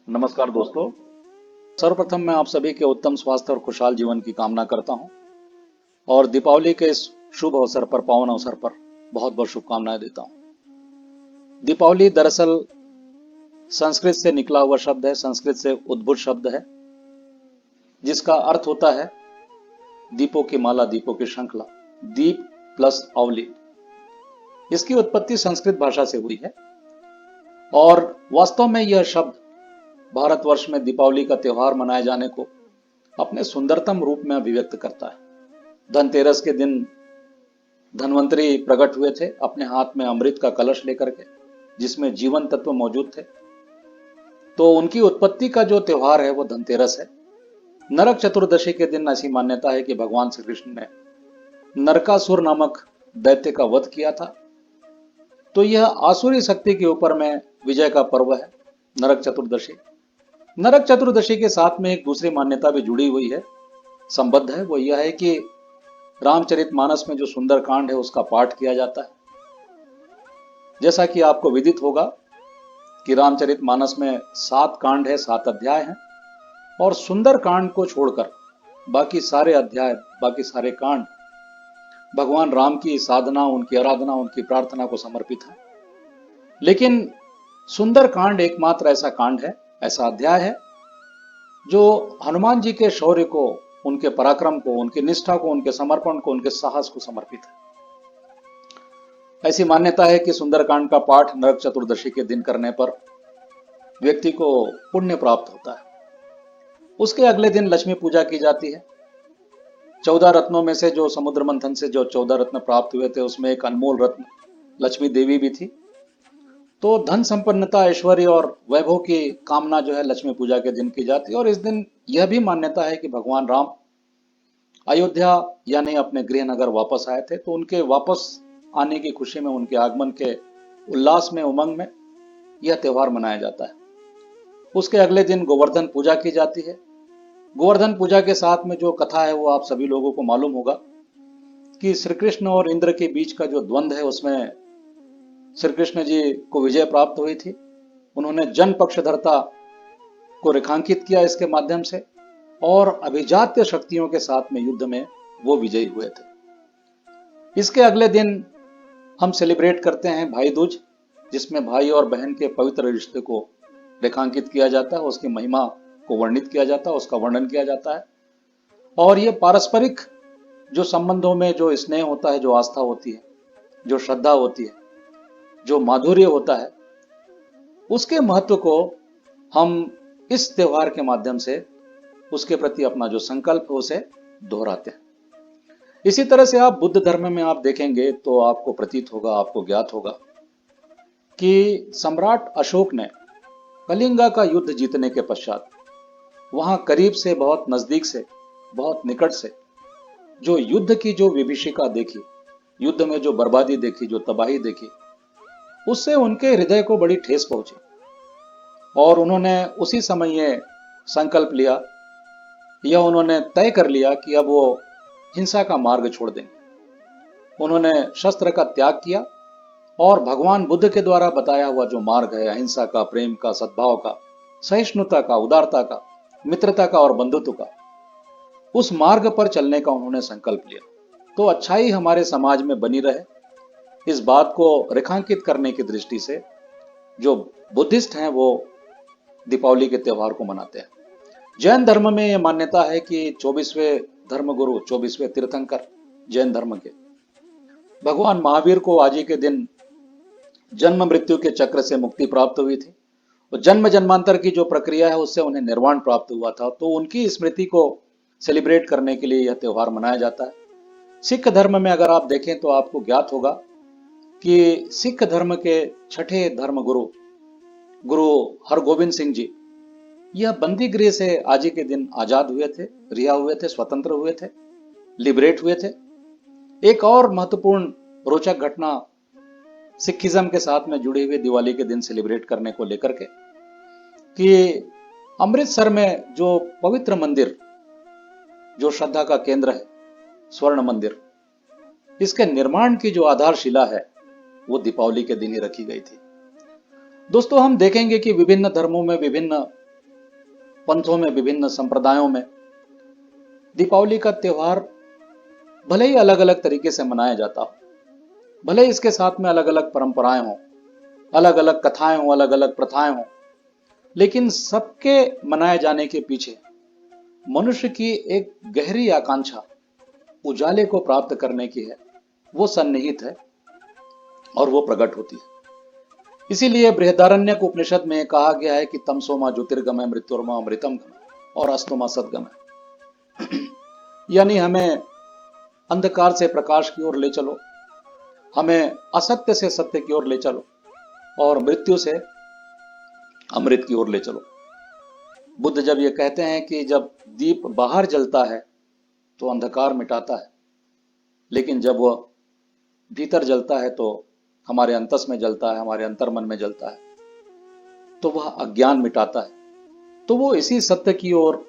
नमस्कार दोस्तों। सर्वप्रथम मैं आप सभी के उत्तम स्वास्थ्य और खुशहाल जीवन की कामना करता हूं और दीपावली के इस शुभ अवसर पर, पावन अवसर पर बहुत बहुत शुभकामनाएं देता हूं। दीपावली दरअसल संस्कृत से निकला हुआ शब्द है, संस्कृत से उद्भूत शब्द है, जिसका अर्थ होता है दीपों की माला, दीपों की श्रृंखला। दीप प्लस अवली, इसकी उत्पत्ति संस्कृत भाषा से हुई है और वास्तव में यह शब्द भारतवर्ष में दीपावली का त्यौहार मनाए जाने को अपने सुंदरतम रूप में अभिव्यक्त करता है। धनतेरस के दिन धन्वंतरी प्रकट हुए थे अपने हाथ में अमृत का कलश लेकर के, जिसमें जीवन तत्व मौजूद थे। तो उनकी उत्पत्ति का जो त्यौहार है वो धनतेरस है। नरक चतुर्दशी के दिन ऐसी मान्यता है कि भगवान श्री कृष्ण ने नरकासुर नामक दैत्य का वध किया था। तो यह आसुरी शक्ति के ऊपर में विजय का पर्व है नरक चतुर्दशी। नरक चतुर्दशी के साथ में एक दूसरी मान्यता भी जुड़ी हुई है, संबद्ध है। वो यह है कि रामचरितमानस में जो सुंदर कांड है उसका पाठ किया जाता है। जैसा कि आपको विदित होगा कि रामचरितमानस में 7 कांड है, 7 अध्याय हैं और सुंदर कांड को छोड़कर बाकी सारे अध्याय, बाकी सारे कांड भगवान राम की साधना, उनकी आराधना, उनकी प्रार्थना को समर्पित है। लेकिन सुंदर कांड एकमात्र ऐसा कांड है, ऐसा अध्याय है जो हनुमान जी के शौर्य को, उनके पराक्रम को, उनकी निष्ठा को, उनके समर्पण को, उनके साहस को समर्पित है। ऐसी मान्यता है कि सुंदरकांड का पाठ नरक चतुर्दशी के दिन करने पर व्यक्ति को पुण्य प्राप्त होता है। उसके अगले दिन लक्ष्मी पूजा की जाती है। 14 रत्नों में से, जो समुद्र मंथन से जो 14 रत्न प्राप्त हुए थे, उसमें एक अनमोल रत्न लक्ष्मी देवी भी थी। तो धन संपन्नता, ऐश्वर्य और वैभव की कामना जो है लक्ष्मी पूजा के दिन की जाती है। और इस दिन यह भी मान्यता है कि भगवान राम अयोध्या यानी अपने गृह नगर वापस आए थे। तो उनके वापस आने की खुशी में, उनके आगमन के उल्लास में, उमंग में यह त्यौहार मनाया जाता है। उसके अगले दिन गोवर्धन पूजा की जाती है। गोवर्धन पूजा के साथ में जो कथा है वो आप सभी लोगों को मालूम होगा कि श्री कृष्ण और इंद्र के बीच का जो द्वंद्व है उसमें श्री कृष्ण जी को विजय प्राप्त हुई थी। उन्होंने जन पक्षधरता को रेखांकित किया इसके माध्यम से और अभिजात्य शक्तियों के साथ में युद्ध में वो विजयी हुए थे। इसके अगले दिन हम सेलिब्रेट करते हैं भाई दूज, जिसमें भाई और बहन के पवित्र रिश्ते को रेखांकित किया जाता है, उसकी महिमा को वर्णित किया जाता है, उसका वर्णन किया जाता है। और ये पारस्परिक जो संबंधों में जो स्नेह होता है, जो आस्था होती है, जो श्रद्धा होती है, जो माधुर्य होता है, उसके महत्व को हम इस त्योहार के माध्यम से उसके प्रति अपना जो संकल्प है उसे दोहराते हैं। इसी तरह से आप बुद्ध धर्म में आप देखेंगे तो आपको प्रतीत होगा, आपको ज्ञात होगा कि सम्राट अशोक ने कलिंगा का युद्ध जीतने के पश्चात वहां करीब से, बहुत नजदीक से, बहुत निकट से जो युद्ध की जो विभीषिका देखी, युद्ध में जो बर्बादी देखी, जो तबाही देखी, उससे उनके हृदय को बड़ी ठेस पहुंची और उन्होंने उसी समय ये संकल्प लिया, या उन्होंने तय कर लिया कि अब वो हिंसा का मार्ग छोड़ देंगे। उन्होंने शस्त्र का त्याग किया और भगवान बुद्ध के द्वारा बताया हुआ जो मार्ग है अहिंसा का, प्रेम का, सद्भाव का, सहिष्णुता का, उदारता का, मित्रता का और बंधुत्व का, उस मार्ग पर चलने का उन्होंने संकल्प लिया। तो अच्छाई हमारे समाज में बनी रहे, इस बात को रेखांकित करने की दृष्टि से जो बुद्धिस्ट हैं वो दीपावली के त्यौहार को मनाते हैं। जैन धर्म में यह मान्यता है कि 24वें धर्मगुरु, 24वें तीर्थंकर जैन धर्म के भगवान महावीर को आज ही के दिन जन्म मृत्यु के चक्र से मुक्ति प्राप्त हुई थी। तो जन्म जन्मांतर की जो प्रक्रिया है उससे उन्हें निर्वाण प्राप्त हुआ था। तो उनकी स्मृति को सेलिब्रेट करने के लिए यह त्यौहार मनाया जाता है। सिख धर्म में अगर आप देखें तो आपको ज्ञात होगा कि सिख धर्म के छठे धर्मगुरु गुरु हरगोविंद सिंह जी यह बंदी गृह से आज ही के दिन आजाद हुए थे, रिहा हुए थे, स्वतंत्र हुए थे, लिबरेट हुए थे। एक और महत्वपूर्ण रोचक घटना सिखिज्म के साथ में जुड़ी हुई दिवाली के दिन सेलिब्रेट करने को लेकर के, कि अमृतसर में जो पवित्र मंदिर, जो श्रद्धा का केंद्र है, स्वर्ण मंदिर, इसके निर्माण की जो आधारशिला है वो दीपावली के दिन ही रखी गई थी। दोस्तों, हम देखेंगे कि विभिन्न धर्मों में विभिन्न पंथों में, विभिन्न संप्रदायों में दीपावली का त्योहार भले ही अलग अलग तरीके से मनाया जाता हो, भले ही इसके साथ में अलग अलग परंपराएं हों, अलग अलग कथाएं हों, अलग अलग प्रथाएं हों, लेकिन सबके मनाए जाने के पीछे मनुष्य की एक गहरी आकांक्षा उजाले को प्राप्त करने की है, वो सन्निहित है और वो प्रकट होती है। इसीलिए बृहदारण्यक उपनिषद में कहा गया है कि तमसोमा ज्योतिर्गमय मृत्युर्मा अमृतम गमय और अस्तोमा सद्गमय, यानी हमें अंधकार से प्रकाश की ओर ले चलो, हमें असत्य से सत्य की ओर ले चलो और मृत्यु से अमृत की ओर ले चलो। बुद्ध जब ये कहते हैं कि जब दीप बाहर जलता है तो अंधकार मिटाता है, लेकिन जब वह भीतर जलता है तो हमारे अंतस में जलता है, हमारे अंतर्मन में जलता है, तो वह अज्ञान मिटाता है। तो वो इसी सत्य की ओर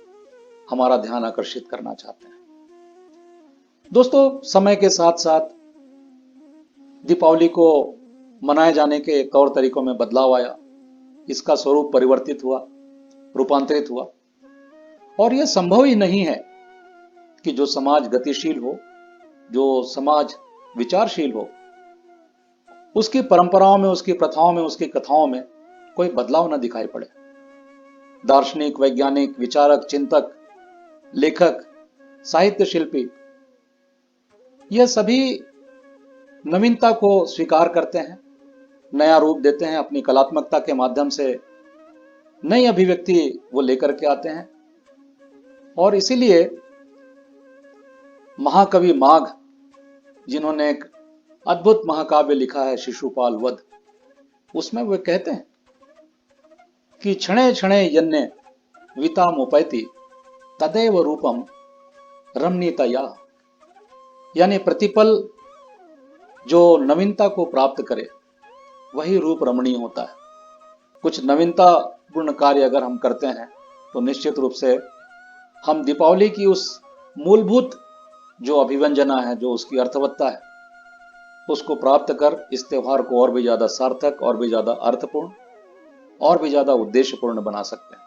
हमारा ध्यान आकर्षित करना चाहते हैं। दोस्तों, समय के साथ साथ दीपावली को मनाए जाने के तौर तरीकों में बदलाव आया, इसका स्वरूप परिवर्तित हुआ, रूपांतरित हुआ, और यह संभव ही नहीं है कि जो समाज गतिशील हो, जो समाज विचारशील हो, उसकी परंपराओं में, उसकी प्रथाओं में, उसकी कथाओं में कोई बदलाव न दिखाई पड़े। दार्शनिक, वैज्ञानिक, विचारक, चिंतक, लेखक, साहित्य शिल्पी, यह सभी नवीनता को स्वीकार करते हैं, नया रूप देते हैं, अपनी कलात्मकता के माध्यम से नई अभिव्यक्ति वो लेकर के आते हैं। और इसीलिए महाकवि माघ, जिन्होंने एक अद्भुत महाकाव्य लिखा है शिशुपाल वध, उसमें वे कहते हैं कि क्षणे क्षणे यन्ने वितामुपैति तदेव रूपम रमणीतया, यानी प्रतिपल जो नवीनता को प्राप्त करे वही रूप रमणीय होता है। कुछ नवीनता पूर्ण कार्य अगर हम करते हैं तो निश्चित रूप से हम दीपावली की उस मूलभूत जो अभिव्यंजना है, जो उसकी अर्थवत्ता है, उसको प्राप्त कर इस त्योहार को और भी ज्यादा सार्थक, और भी ज्यादा अर्थपूर्ण, और भी ज्यादा उद्देश्यपूर्ण बना सकते हैं।